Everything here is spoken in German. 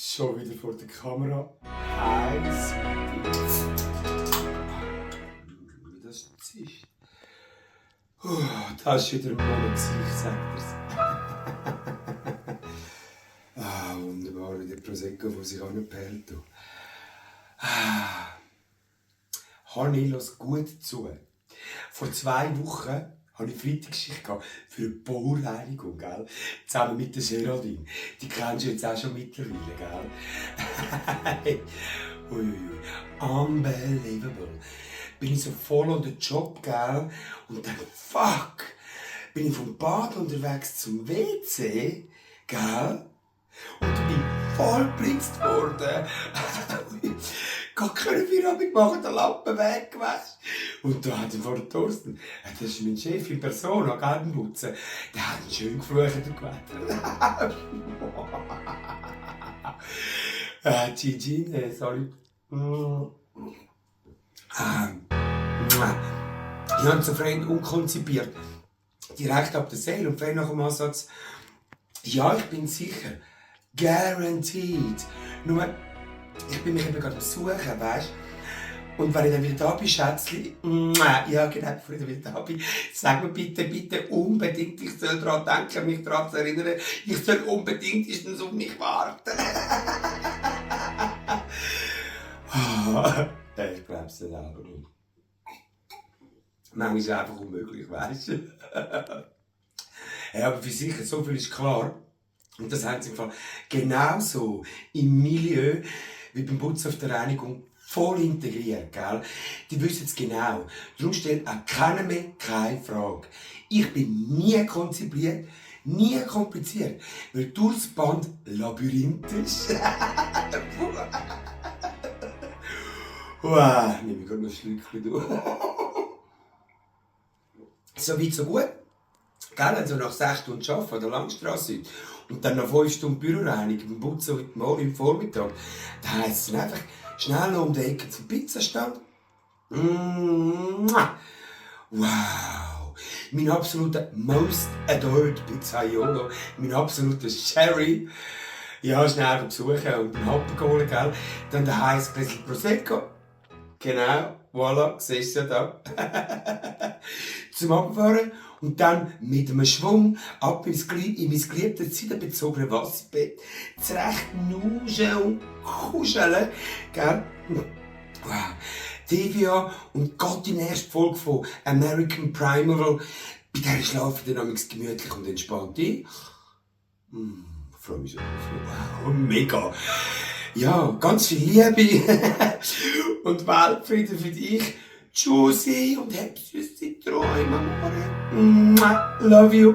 Schon wieder vor der Kamera. Eins. Wie das ist. Das ist wieder ein Monat, ich sag dir's. Wunderbar, wie der Prosecco, der sich anperlt. Hanni, lass gut zu. Vor 2 Wochen hatte ich Freitagsschicht für eine Baureinigung, gell? Zusammen mit der Geraldine. Die kennst du jetzt auch schon mittlerweile, gell? Uiuiui, unbelievable. Bin ich so voll on den Job, gell? Und dann, fuck, bin ich vom Bad unterwegs zum WC, gell? Und dann bin ich voll geblitzt worden. Gar keine Feierabend machen, der Lappen weg, weißt du? Und da hat vor der Thorsten, das ist mein Chef in Person, an Gartenputzen, der hat ihn schön geflucht und gewettert. Gigi, sorry. Ich habe so Freund unkonzipiert. Direkt ab der Seele und frage nach dem Ansatz, ja, ich bin sicher. Guaranteed. Nur, ich bin mich eben gerade am Suchen, weißt du? Und wenn ich dann wieder da bin, Schätzli, ja genau, bevor ich dann wieder da bin, sag mir bitte unbedingt, ich soll daran denken, mich daran zu erinnern, ich soll unbedingt auf mich warten. Ich glaube es dann aber nicht. Manchmal ist es einfach unmöglich, weißt du? Ja, aber für sicher, so viel ist klar. Und das haben sie im Fall genauso im Milieu wie beim Putzen auf der Reinigung voll integriert, gell? Die wissen es genau. Darum stellt auch keiner mehr keine Frage. Ich bin nie konzipiert, nie kompliziert, weil durchs Band labyrinthisch. Wow, nehme ich gerade noch ein Schlückchen durch. So weit, so gut. Gell, also nach 6 Stunden Arbeiten an der Langstrasse und dann nach 5 Stunden Büroreinigung beim Putzen heute Morgen im Vormittag, da heisst es dann einfach schnell noch um die Ecke zum Pizzastand. Wow! Mein absoluter most adored Pizzaiolo, mein absoluter Sherry. Ja, schnell besuchen und einen Happen holen, gell. Dann der heiße Gläschen Prosecco. Genau, voilà, siehst du ja da. Zum Abfahren und dann mit einem Schwung ab in mein geliebtes seidenbezogene Wasserbett zurecht nuschen und kuscheln, gell? Wow. TVA und Gott in der ersten Folge von American Primal, bei der schlafe ich dann gemütlich und entspannt ein. Freue mich so. Wow, mega. Ja, ganz viel Liebe und Weltfrieden für dich. Tschüssi und hab süße Träume, Amore. Love you.